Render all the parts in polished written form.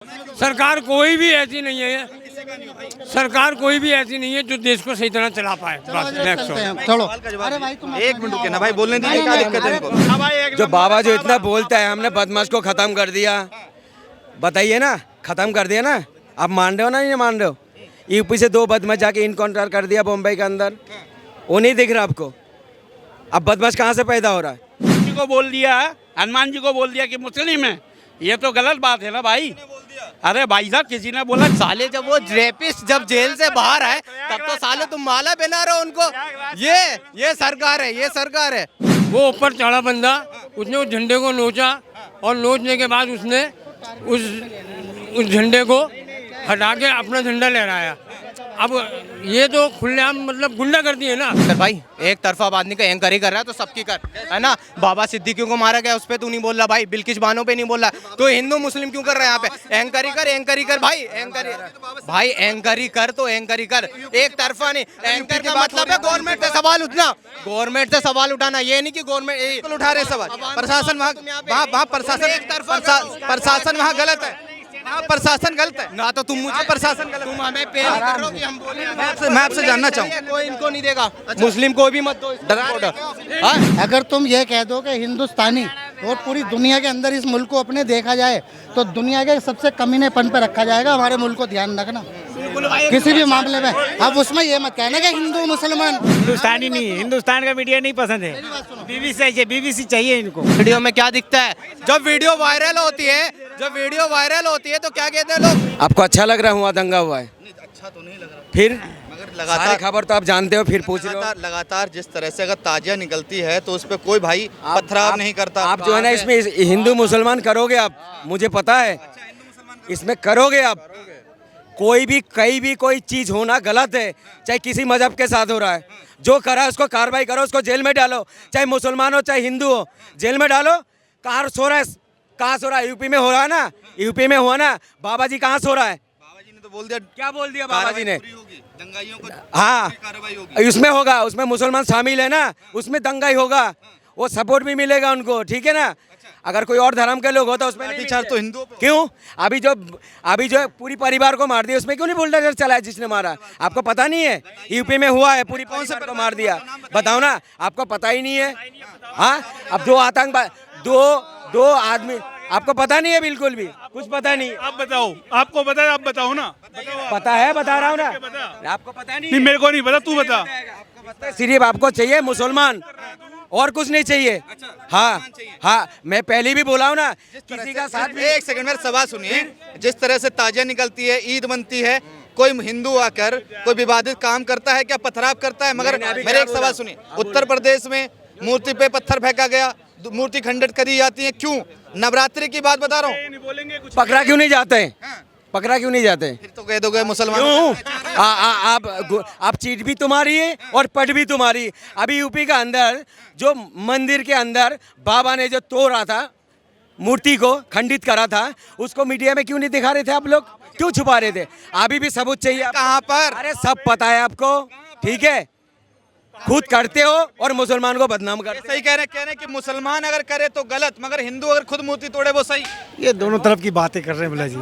सरकार कोई भी ऐसी नहीं है, सरकार कोई भी ऐसी नहीं है जो देश को सही तरह चला पाए। चलो अरे भाई तुम एक मिनट रुके ना भाई, बोलने दीजिए, क्या दिक्कत है इनको? जो बाबा जो इतना बोलता है हमने बदमाश को खत्म कर दिया, बताइए ना, खत्म कर दिया ना। आप मान रहे हो ना, नहीं मान रहे हो? यूपी से 2 बदमाश जाके इनकाउंटर कर दिया बम्बई के अंदर, वो नहीं दिख रहा आपको? अब बदमाश कहाँ से पैदा हो रहा है? जी को बोल दिया, हनुमान जी को बोल दिया कि मुस्लिम है, ये तो गलत बात है ना भाई। अरे भाई साहब, किसी ने बोला साले जब वो रेपिस्ट जब जेल से बाहर आए तब तो साले तुम माला पहना रहे हो उनको। ये सरकार है, ये सरकार है। वो ऊपर चढ़ा बंदा, उसने उस झंडे को नोचा और नोचने के बाद उसने उस झंडे को हटा के अपना झंडा लहराया। अब ये तो खुलेआम मतलब गुंडागर्दी है ना। सर भाई एक तरफा आदमी का एंकर ही कर रहा है तो सबकी कर, है ना। बाबा सिद्दीकी को मारा गया, उस पे तू नहीं बोल रहा भाई, बिल्किश बानो पे नहीं बोल रहा, तो हिंदू मुस्लिम क्यों कर रहा है यहाँ पे? एंकर ही कर, एंकर ही कर भाई, भाई एंकर ही कर, तो एंकर ही कर, एक तरफा नहीं। एंकर का मतलब है गवर्नमेंट से सवाल उठना, गवर्नमेंट से सवाल उठाना, ये नहीं कि गवर्नमेंट उठा रहे सवाल। प्रशासन वहाँ प्रशासन वहाँ गलत है, वहाँ प्रशासन गलत है ना। तो तुम मुझे प्रशासन गलत, तुम हमें पे नहीं कर रहे हो कि हम बोले। मैं आपसे जानना चाहूँ, कोई इनको नहीं देगा, मुस्लिम को भी मत दो इसको। अगर तुम ये कह दो कि हिंदुस्तानी और पूरी दुनिया के अंदर इस मुल्क को अपने देखा जाए तो दुनिया के सबसे कमीनेपन पर रखा जाएगा हमारे मुल्क को। ध्यान रखना किसी भी मामले में। अब उसमें ये मत कहना कि हिंदू मुसलमान। हिंदुस्तानी नहीं, हिंदुस्तान का मीडिया नहीं पसंद है, बीबीसी चाहिए इनको। वीडियो में क्या दिखता है? जब वीडियो वायरल होती है, तो क्या कहते हैं लोग? आपको अच्छा लग रहा हुआ दंगा हुआ है? अच्छा तो नहीं लग रहा, फिर मगर सारी लगातार खबर तो आप जानते हो, फिर पूछ रहे हो। लगातार जिस तरह से अगर ताजिया निकलती है तो उस पर कोई भाई पथराव नहीं करता। आप जो है ना इसमें हिंदू मुसलमान करोगे आप, मुझे पता है इसमें करोगे आप। कोई भी कहीं भी कोई चीज़ होना गलत है, चाहे किसी मजहब के साथ हो रहा है, जो करा है उसको कार्रवाई करो, उसको जेल में डालो, चाहे मुसलमान हो चाहे हिंदू हो, जेल में डालो। कहाँ सो रहा है, कहाँ सो रहा है? यूपी में हो रहा है ना, यूपी में हुआ ना। बाबा जी कहाँ सो रहा है? बाबा जी ने तो बोल दिया, क्या बोल दिया बाबा जी ने? दंगाइयों को हाँ, कार्रवाई होगी, उसमें होगा, उसमें मुसलमान शामिल है ना, उसमें दंगाई होगा, वो सपोर्ट भी मिलेगा उनको, ठीक है ना। अगर कोई और धर्म के लोग हो तो उसमें लाठीचार्ज तो हिंदुओं पे क्यों? अभी जो पूरी परिवार को मार दिया, उसमें क्यों नहीं बुलडोजर चलाया जिसने मारा? आपको पता नहीं है? यूपी में हुआ है, पूरी कौन से को मार दिया बताओ ना, आपको पता ही नहीं है? हाँ, अब 2 आतंकवादी, दो आदमी, आपको पता नहीं है? बिल्कुल भी कुछ पता नहीं। आप बताओ, आपको पता है? आप बताओ ना। पता है, बता रहा हूँ ना। आपको पता नहीं? मेरे को नहीं पता, तू बता। सिर्फ आपको चाहिए मुसलमान, और कुछ नहीं चाहिए। हाँ, मैं पहले भी बोला हूँ ना, किसी का साथ भी। एक सेकंड मेरा सवाल सुनिए। जिस तरह से ताजिया निकलती है, ईद बनती है, कोई हिंदू आकर कोई विवादित काम करता है क्या? पथराव करता है? मगर मेरे एक सवाल सुनिए, उत्तर प्रदेश में मूर्ति पे पत्थर फेंका गया, मूर्ति खंडित करी जाती है, क्यों? नवरात्रि की बात बता रहा हूँ। पकड़ा क्यों नहीं जाते हैं? पकड़ा क्यों नहीं जाते? फिर तो कह दोगे मुसलमान। क्यों? आप चीट भी तुम्हारी है और पट भी तुम्हारी। अभी यूपी का अंदर जो मंदिर के अंदर बाबा ने जो तोड़ा था, मूर्ति को खंडित करा था, उसको मीडिया में क्यों नहीं दिखा रहे थे आप लोग? क्यों छुपा रहे थे? अभी भी सबूत चाहिए। कहाँ पर? अरे सब पता है आपको, ठीक है। खुद करते हो और मुसलमान को बदनाम करते। सही कह रहे हैं कि मुसलमान अगर करे तो गलत, मगर हिंदू अगर खुद मूर्ति तोड़े वो सही। ये दोनों तरफ की बातें कर रहे हैं भला जी।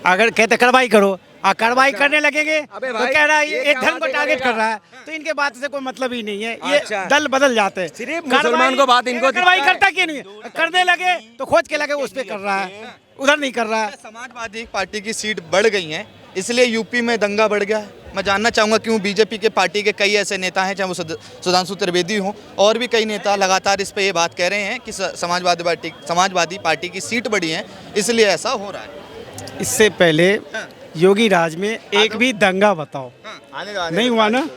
अगर कहते कार्रवाई करो, कार्रवाई करने लगेंगे तो कह रहा है एक धर्म को टारगेट कर रहा है, तो इनके बात से कोई मतलब ही नहीं है। ये दल बदल जाते हैं। सिर्फ मुसलमान को बात इनको कार्रवाई करता क्यों नहीं है? करने लगे तो खोज के लगे उस पर कर रहा है, उधर नहीं कर रहा है। समाजवादी पार्टी की सीट बढ़ गई है, इसलिए यूपी में दंगा बढ़ गया है। मैं जानना चाहूँगा क्यों? बीजेपी के पार्टी के कई ऐसे नेता हैं, चाहे वो सुधांशु त्रिवेदी हों और भी कई नेता लगातार इस पे ये बात कह रहे हैं कि समाजवादी पार्टी की सीट बढ़ी है, इसलिए ऐसा हो रहा है। इससे पहले योगी राज में एक भी दंगा बताओ नहीं हुआ ना?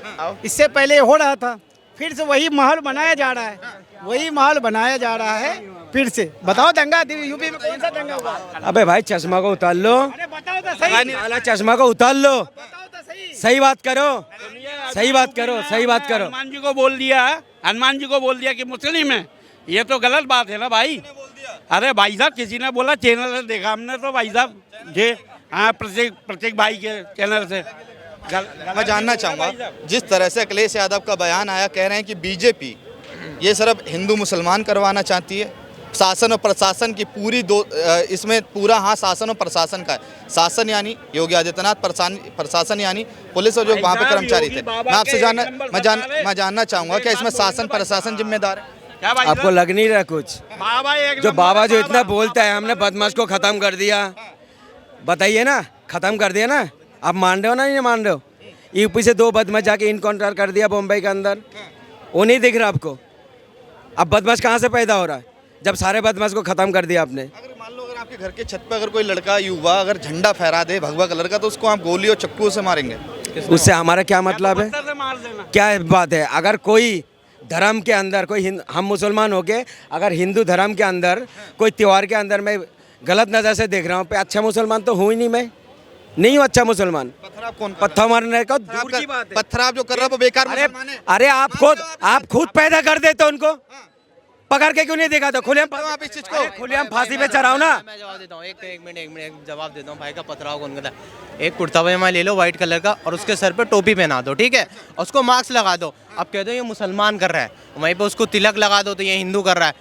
इससे पहले हो रहा था, फिर से वही माहौल बनाया जा रहा है, वही माहौल बनाया जा रहा है फिर से। बताओ दंगा यूपी में कौन सा दंगा हुआ? अबे भाई चश्मा को उतार लो, अरे बताओ तो सही, काला चश्मा को उतार लो, बताओ तो सही। सही बात करो, सही बात करो, सही बात करो। हनुमान जी को बोल दिया, हनुमान जी को बोल दिया कि मुस्लिम है, ये तो गलत बात है ना भाई। अरे भाई साहब, किसी ने बोला, चैनल से देखा हमने तो भाई साहब जी। हाँ, प्रत्येक भाई के चैनल से। मैं जानना चाहूँगा, जिस तरह से अखिलेश यादव का बयान आया, कह रहे हैं कि बीजेपी ये सिर्फ हिंदू मुसलमान करवाना चाहती है, शासन और प्रशासन की इसमें पूरा हाथ शासन और प्रशासन का है। शासन यानी योगी आदित्यनाथ, प्रशासन यानी पुलिस और जो वहाँ पे कर्मचारी थे। मैं जानना चाहूँगा क्या इसमें शासन प्रशासन जिम्मेदार है? क्या भाई आपको लग नहीं रहा कुछ? बाबा जो बाबा जो इतना बोलता है हमने बदमाश को खत्म कर दिया, बताइए ना, खत्म कर दिया ना? आप मान रहे हो ना, नहीं मान रहे हो? यूपी से 2 बदमाश जाके इनकाउंटर कर दिया मुंबई के अंदर, वो नहीं दिख रहा आपको? अब बदमाश कहाँ से पैदा हो रहा है जब सारे बदमाश को खत्म कर दिया आपने? अगर मान लो अगर आपके घर के छत पे अगर कोई लड़का युवा अगर झंडा फहरा दे भगवा कलर का, तो उसको आप गोली और चक्कू से मारेंगे? उससे हमारा क्या मतलब है? पत्थर से मार देना। क्या बात है? अगर कोई धर्म के अंदर कोई हम मुसलमान होके अगर हिंदू धर्म के अंदर कोई त्यौहार के अंदर मैं गलत नज़र से देख रहा हूँ, अच्छा मुसलमान तो हूँ ही नहीं, मैं नहीं हूँ अच्छा मुसलमान। पत्थर आप कौन? पत्थर मारने का दूर की बात है। पत्थर आप जो कर रहे हो वो बेकार मुसलमान है। अरे आप खुद पैदा कर देते हो उनको, पकड़ के क्यों नहीं देखा? तो खुलेआम आप इस चीज को खुलेआम फांसी पे चढ़ाओ ना। मैं जवाब देता हूँ, एक मिनट जवाब देता हूँ। भाई का पथराव कौन करता है? एक कुर्ता पजामा ले लो व्हाइट कलर का और उसके सर पे टोपी पहना दो, ठीक है, और उसको मास्क लगा दो। अब कह दो ये मुसलमान कर रहा है, वहीं पे उसको तिलक लगा दो तो ये हिंदू कर रहा है।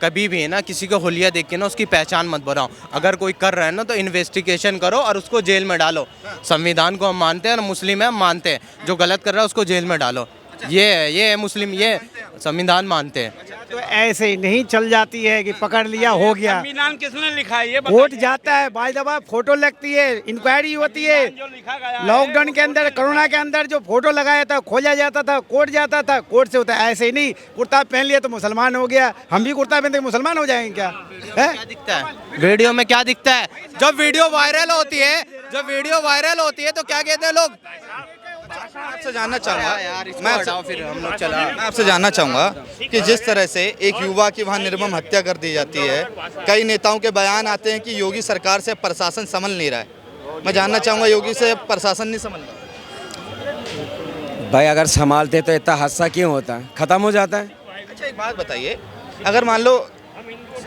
कभी भी है ना किसी को हुलिया देख के ना उसकी पहचान मत बनाओ। अगर कोई कर रहा है ना तो इन्वेस्टिगेशन करो और उसको जेल में डालो। संविधान को हम मानते हैं और मुस्लिम है, हम मानते हैं। जो गलत कर रहा है उसको जेल में डालो। ये है मुस्लिम, ये संविधान मानते हैं। तो ऐसे ही नहीं चल जाती है कि पकड़ लिया हो गया। संविधान किसने लिखा है ये वोट जाता है, बाई दफा फोटो लगती है, इंक्वायरी होती है। जो लिखा गया है। लॉकडाउन के अंदर, कोरोना के अंदर जो फोटो लगाया था, खोजा जाता था, कोर्ट जाता था, कोर्ट से होता है। ऐसे ही नहीं कुर्ता पहन लिया तो मुसलमान हो गया। हम भी कुर्ता पहनते मुसलमान हो जाएंगे क्या? है? क्या दिखता है वीडियो में? क्या दिखता है जब वीडियो वायरल होती है? जब वीडियो वायरल होती है तो क्या कहते हैं लोग? आपसे जानना चाहूँगा मैं आपसे जानना चाहूँगा कि जिस तरह से एक युवा की वहाँ निर्मम हत्या कर दी जाती है, कई नेताओं के बयान आते हैं कि योगी सरकार से प्रशासन संभल नहीं रहा है। मैं जानना चाहूँगा योगी से प्रशासन नहीं संभल रहा? भाई अगर संभालते तो इतना हादसा क्यों होता है, खत्म हो जाता है। अच्छा एक बात बताइए, अगर मान लो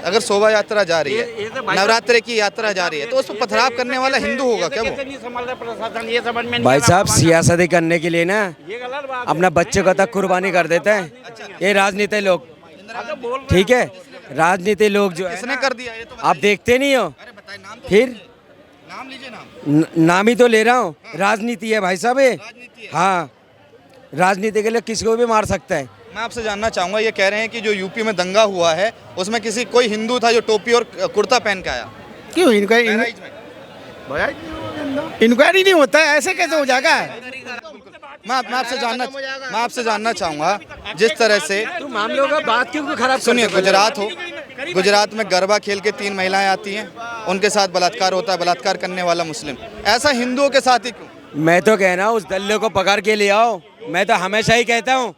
अगर शोभा यात्रा जा रही है, नवरात्रि की यात्रा जा रही है, तो उस पर पथराव करने वाला हिंदू होगा क्या? वो भाई साहब सियासत करने के लिए ना अपना बच्चे को तक कुर्बानी कर देते हैं ये राजनीति लोग, ठीक है? राजनीति लोग जो है किसने कर दिया ये तो आप देखते नहीं हो। अरे बताइए नाम तो फिर नाम लीजिए। नाम नाम ही तो ले रहा हूँ, राजनीति है भाई साहब ये। हाँ, राजनीति के लिए किसी को भी मार सकता है। मैं आपसे जानना चाहूँगा, ये कह रहे हैं कि जो यूपी में दंगा हुआ है उसमें कोई हिंदू था जो टोपी और कुर्ता पहन के आया। क्यों इंक्वायरी नहीं होता है? ऐसे कैसे हो जाएगा? मैं आपसे जानना चाहूँगा, जिस तरह से तो मामलों का बात क्यों खराब? सुनिए, गुजरात में गरबा खेल के 3 महिलाएं आती हैं, उनके साथ बलात्कार होता है, बलात्कार करने वाला मुस्लिम। ऐसा हिंदुओं के साथ ही क्यों? मैं तो कह रहा हूँ उस दल्ले को पकड़ के ले आओ। मैं तो हमेशा ही कहता हूँ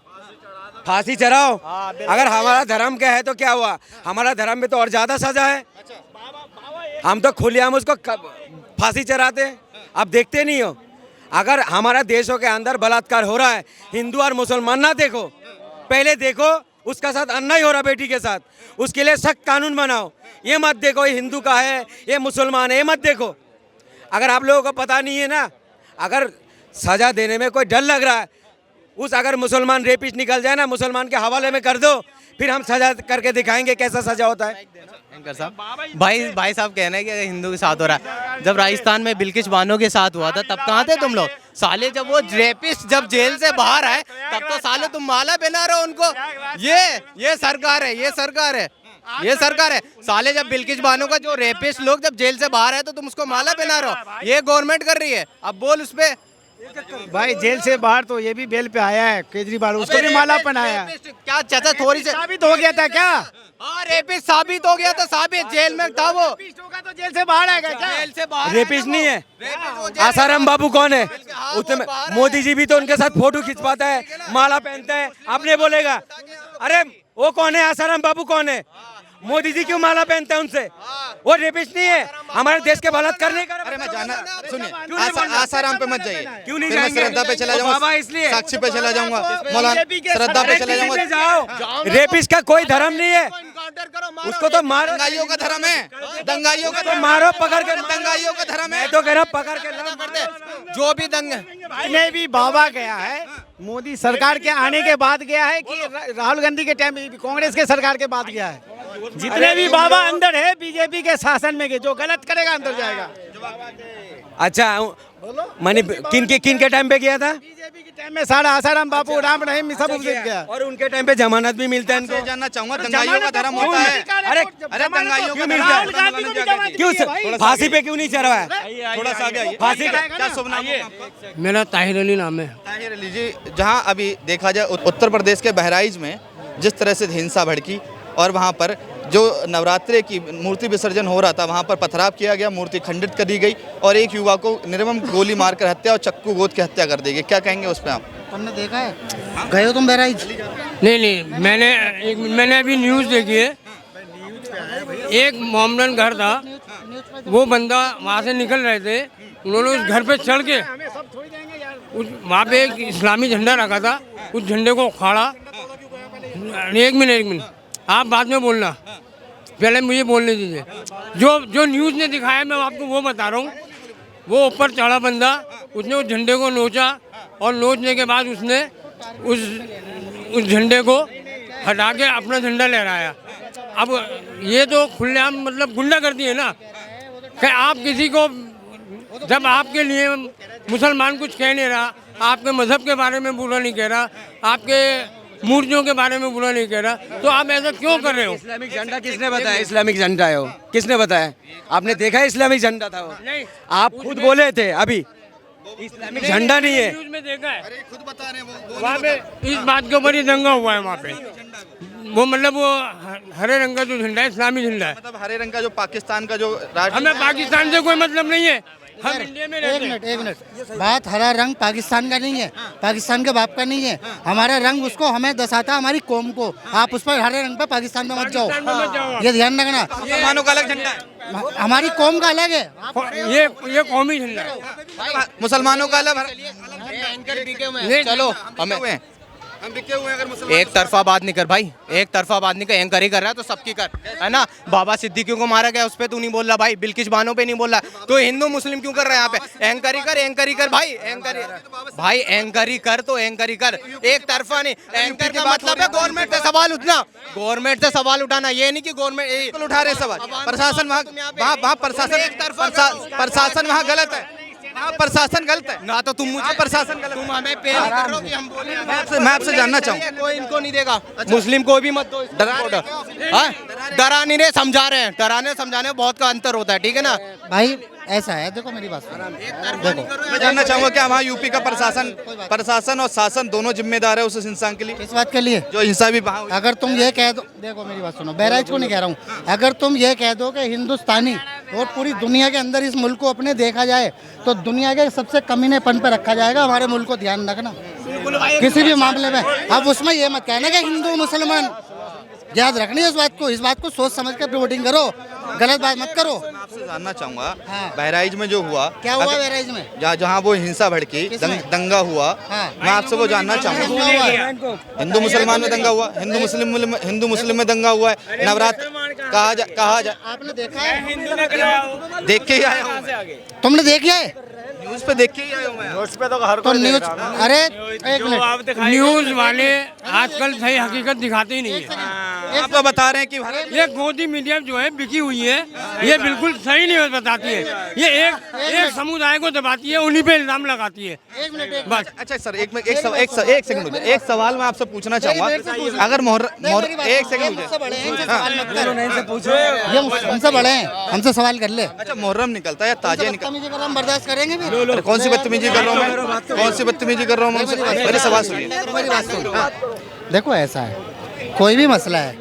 फांसी चढ़ाओ। अगर हमारा धर्म का है तो क्या हुआ, हमारा धर्म में तो और ज्यादा सजा है। हम तो खुलेआम उसको फांसी चढ़ाते हैं, आप देखते नहीं हो। अगर हमारा देशों के अंदर बलात्कार हो रहा है, हिंदू और मुसलमान ना देखो, पहले देखो उसका साथ अन्याय हो रहा बेटी के साथ, उसके लिए सख्त कानून बनाओ। ये मत देखो ये हिंदू का है ये मुसलमान है, ये मत देखो। अगर आप लोगों को पता नहीं है ना, अगर सजा देने में कोई डर लग रहा है, अगर मुसलमान रेपिस्ट निकल जाए ना, मुसलमान के हवाले में कर दो, फिर हम सजा करके दिखाएंगे कैसा सजा होता है। एंकर साहब, भाई साहब कह रहे हैं कि हिंदू के साथ हो रहा है। जब राजस्थान में बिल्किश बानो के साथ हुआ था तब कहाँ थे तुम लोग? साले जब वो रेपिस्ट जब जेल से बाहर आए तब तो साले तुम माला पहना रहे हो उनको। ये सरकार है, ये सरकार है, ये सरकार है। साले जब बिल्किश बानो का जो रेपिस्ट लोग जब जेल से बाहर आए तो तुम उसको माला पहना रहे हो। ये गवर्नमेंट कर रही है, अब बोल उस पे। भाई जेल से बाहर तो ये भी बेल पे आया है केजरीवाल, उसको भी माला पहनाया। क्या चाचा थोड़ी से साबित हो गया था क्या? हाँ रेपिस्ट साबित हो गया था, साबित जेल में था वो। तो जेल से बाहर आएगा क्या? जेल से बाहर रेपिस्ट नहीं है। आसाराम बाबू कौन है? उसमें मोदी जी भी तो उनके साथ फोटो खिंचवाता है, माला पहनता है, आपने बोलेगा अरे वो कौन है? आसाराम बाबू कौन है? मोदी जी क्यों माला पहनते हैं उनसे? वो रेपिस्ट नहीं है, हमारे देश के बलात्कार नहीं कर। अरे मैं जाना, सुनिए आसाराम पे मत जाइए, क्यों नहीं फिर मैं जाएंगे? श्रद्धा पे चला जाऊंगा, बाबा इसलिए साक्षी पे चला जाऊंगा, मौलाना श्रद्धा पे चला जाऊंगा। जाओ, रेपिस्ट का कोई धर्म नहीं है, उसको तो मारो। दंगाइयों का धर्म है, दंगाइयों का तो मारो पकड़ के, दंगाइयों का धर्म है। मैं तो कह रहा पकड़ के जो भी दंगा ने भी बाबा गया है, मोदी सरकार के आने के बाद गया है कि राहुल गांधी के टाइम कांग्रेस के सरकार के बाद गया है? जितने भी बाबा अंदर है बीजेपी के शासन में के, जो गलत करेगा अंदर जाएगा। अच्छा मैंने किन के टाइम पे किया था? बीजेपी के टाइम में सारा आसाराम बापू राम रहीम सब उसे गया। और उनके टाइम पे जमानत भी मिलता है मैं इनको। जानना चाहूंगा दंगाइयों का धर्म होता है? अरे दंगाइयों का मिलता है? धर्म क्यों फांसी पे क्यों नहीं चढ़ा है? थोड़ा सा आगे आइए। फांसी का क्या शुभ नाम है आपका? मेरा ताहिर अली नाम है। ताहिर अली जी, जहां अभी देखा जाए उत्तर प्रदेश के बहराइच में जिस तरह से हिंसा भड़की और वहां पर जो नवरात्रे की मूर्ति विसर्जन हो रहा था वहां पर पथराव किया गया, मूर्ति खंडित कर दी गई और एक युवा को निर्मम गोली मारकर हत्या और चक्कू गोद के हत्या कर दी गई। क्या कहेंगे उस पर आप? तुमने देखा है? गए हो तुम बहराइच? नहीं, मैंने अभी न्यूज़ देखी है। एक मोमडन घर था, वो बंदा वहाँ से निकल रहे थे, उन्होंने उस घर पे चढ़ के वहाँ पे एक इस्लामी झंडा रखा था, उस झंडे को उखाड़ा। एक मिनट आप बाद में बोलना, पहले मुझे बोलने दीजिए। जो न्यूज़ ने दिखाया मैं आपको वो बता रहा हूँ। वो ऊपर चढ़ा बंदा, उसने उस झंडे को नोचा और नोचने के बाद उसने उस झंडे को हटा के अपना झंडा लहराया। अब ये तो खुलेआम मतलब गुंडागर्दी है ना कि आप किसी को, जब आपके लिए मुसलमान कुछ कह नहीं रहा, आपके मजहब के बारे में बुरा नहीं कह रहा, आपके मूर्तियों के बारे में बुरा नहीं कह रहा, तो आप ऐसा क्यों कर रहे हो? इस्लामिक झंडा किसने बताया? इस्लामिक झंडा है वो, किसने बताया? आपने देखा है इस्लामिक झंडा था वो? नहीं, आप खुद बोले थे अभी इस्लामिक झंडा नहीं है। न्यूज़ में देखा है। खुद बता रहे हैं वहाँ पे इस बात के ऊपर ही दंगा हुआ है वहाँ पे। वो मतलब वो हरे रंग का जो झंडा है इस्लामी झंडा है। मतलब हरे रंग का जो पाकिस्तान का जो राष्ट्र, हमें पाकिस्तान से कोई मतलब नहीं है, हम इंडिया में रहते हैं। एक मिनट, बात हरा रंग पाकिस्तान का नहीं है, पाकिस्तान के बाप का नहीं है। हमारा रंग उसको हमें दर्शाता हमारी कौम को। आप उस पर हरे रंग पे पाकिस्तान में मत जाओ, ये ध्यान रखना। मुसलमानों का अलग झंडा है, हमारी कौम का अलग है, ये कौमी झंडा है। मुसलमानों का अलग। चलो हमें हम बिके हुए हैं अगर मुसलमान। एक तरफा बात नहीं कर भाई, एक तरफा बात नहीं कर। एंकर ही कर रहा है तो सबकी कर, है ना। बाबा सिद्दीकियों को मारा गया उस पे तू नहीं बोल रहा भाई, बिल्किश बानो पे नहीं बोल रहा, तो हिंदू मुस्लिम क्यों कर रहा है यहाँ पे? एंकर ही कर भाई, एंकर ही कर, तो एंकर ही कर, एक तरफा नहीं। एंकर का मतलब है गवर्नमेंट से सवाल उठना, गवर्नमेंट से सवाल उठाना, ये नहीं कि गवर्नमेंट उठा रहे सवाल। प्रशासन वहाँ प्रशासन वहाँ गलत है, वहाँ प्रशासन गलत है ना। तो तुम मुझे प्रशासन गलत, तुम हमें पे नहीं कर रहे हो कि हम बोले। मैं आपसे जानना चाहूँ, कोई इनको नहीं देगा, मुस्लिम को भी मत दो डरा नहीं रहे, समझा रहे हैं। डराने समझाने में बहुत का अंतर होता है, ठीक है ना भाई ऐसा है। देखो मेरी बात सुनो, देखो मैं जानना चाहूँगा क्या वहाँ यूपी का प्रशासन और शासन दोनों जिम्मेदार है उस हिंसा के लिए? इस बात के लिए जो हिंसा भी वहाँ हुई। अगर तुम ये कह दो, देखो मेरी बात सुनो, बहराइच को नहीं कह रहा हूँ, अगर तुम ये कह दो कि हिंदुस्तानी और पूरी दुनिया के अंदर इस मुल्क को अपने देखा जाए तो दुनिया के सबसे कमीनेपन पर रखा जाएगा हमारे मुल्क को। ध्यान रखना किसी भी मामले में। अब उसमें ये मत कहना कि हिंदू मुसलमान, याद रखनी है इस बात को सोच समझ कर वोटिंग करो, गलत बात मत करो। मैं आपसे जानना चाहूँगा हाँ। बहराइच में जो हुआ, क्या हुआ बहराइच में? जहाँ वो हिंसा भड़की, दंगा हुआ, हाँ। मैं आपसे वो जानना चाहूँगा। हिंदू मुसलमान में दंगा हुआ, हिंदू मुस्लिम में दंगा हुआ है। नवरात्र कहा जा आपने देखा है? देख के ही आया हूँ, तुमने देखा है? न्यूज़ पे देख के ही आया हूँ मैं। तो न्यूज, अरे एक मिनट, न्यूज़ वाले आजकल सही हकीकत दिखाते ही नहीं है। आप तो बता रहे हैं कि ये गोदी मीडिया जो है बिकी हुई है, ये बिल्कुल सही नहीं बताती है। ये एक समुदाय को दबाती है, उन्हीं पे इल्जाम लगाती है। बस। अच्छा सर, एक सेकंड, एक सवाल मैं आपसे पूछना चाहूँगा। अगर एक सेकंड ये हमसे बड़े हैं, हमसे सवाल कर ले। अच्छा, मुहर्रम निकलता है या ताजिया निकलता हम बर्दाश्त करेंगे भी? है? कौन सी बदतमीजी कर रहा हूँ मैं? कौन सी बदतमीजी कर रहा हूँ मैं? मेरी सवाल सुनिए। मेरी बात सुन। देखो ऐसा है, कोई भी मसला है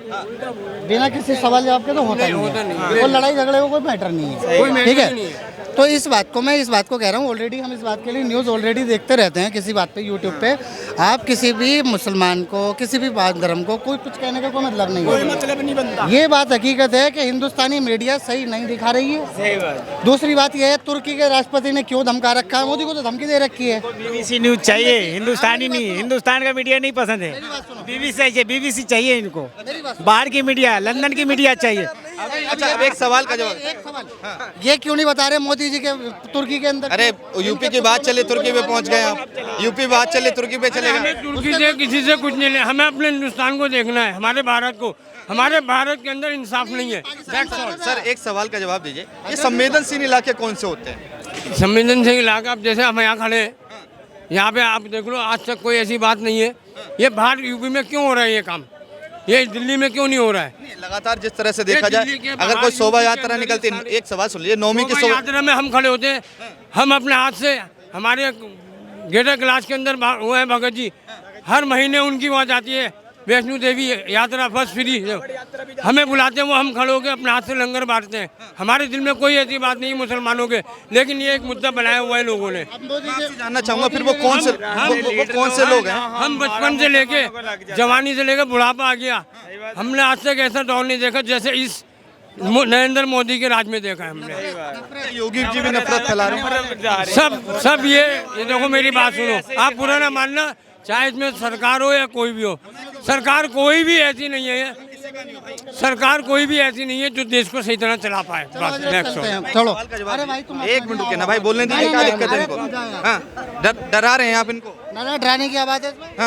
बिना किसी सवाल जवाब के तो होता नहीं है। वो लड़ाई झगड़े को कोई मैटर नहीं है, ठीक है। तो इस बात को मैं इस बात को कह रहा हूँ, ऑलरेडी हम इस बात के लिए न्यूज़ ऑलरेडी देखते रहते हैं किसी बात पे यूट्यूब पे। आप किसी भी मुसलमान को, किसी भी धर्म को कोई कुछ कहने का कोई मतलब नहीं है, मतलब नहीं बनता। ये बात हकीकत है कि हिंदुस्तानी मीडिया सही नहीं दिखा रही है। सही बात। दूसरी बात यह है, तुर्की के राष्ट्रपति ने क्यों धमका रखा है? मोदी को तो धमकी दे रखी है। बीबीसी न्यूज चाहिए, हिंदुस्तानी नहीं, हिंदुस्तान का मीडिया नहीं पसंद है। बीबीसी चाहिए, बीबीसी चाहिए इनको। बाहर की मीडिया, लंदन की मीडिया चाहिए। अच्छा अब एक सवाल का जवाब। एक सवाल, ये क्यों नहीं बता रहे मोदी जी के तुर्की के अंदर? अरे यूपी की बात चले तुर्की पे पहुंच गए आप, यूपी बात चले तुर्की पे चलेगा। हमें तुर्की से किसी से कुछ नहीं ले, हमें अपने हिंदुस्तान को देखना है, हमारे भारत को। हमारे भारत के अंदर इंसाफ नहीं है। सर एक सवाल का जवाब दीजिए, ये संवेदनशील इलाके कौन से होते हैं? संवेदनशील इलाका, अब जैसे हम यहाँ खड़े हैं, यहाँ पे आप देख लो, आज तक कोई ऐसी बात नहीं है। ये बाहर यूपी में क्यों हो रहा है ये काम, ये दिल्ली में क्यों नहीं हो रहा है? लगातार जिस तरह से देखा दिल्ली जाए, के अगर बाहर कोई शोभा यूपी के यात्रा अंदर निकलती, सारे- एक सवाल सुन लीजिए, नौवीं की शोभा शोभा यात्रा में हम खड़े होते हैं, हम अपने हाथ से, हमारे गेटर क्लास के अंदर वो है भगत जी, हर महीने उनकी वहाँ जाती है वैष्णो देवी यात्रा बस फ्री, हमें बुलाते हैं, वो हम खड़े होकर अपने हाथ से लंगर बांटते हैं। हमारे दिल में कोई ऐसी बात नहीं मुसलमानों के, लेकिन ये एक मुद्दा बनाया हुआ है लोगों ने। जानना चाहूंगा फिर वो कौन से वो कौन से लोग हैं? हम बचपन से लेके जवानी से लेकर बुढ़ापा आ गया, हमने आज तक ऐसा दौर नहीं देखा जैसे इस नरेंद्र मोदी के राज में देखा है हमने। योगी जी भी नफरत फैला रहे हैं। सब ये देखो मेरी बात सुनो, आप बुरा ना मानना, चाहे इसमें सरकार हो या कोई भी हो, सरकार कोई भी ऐसी नहीं है, सरकार कोई भी ऐसी नहीं है जो देश को सही तरह चला पाए। बस नेक्स्ट चलो, सवाल का जवाब अरे भाई तुम एक मिनट रुके ना भाई, बोलने दीजिए, क्या दिक्कत है इनको? हाँ, डरा रहे हैं आप इनको? ना डराने की बात है इसमें। हाँ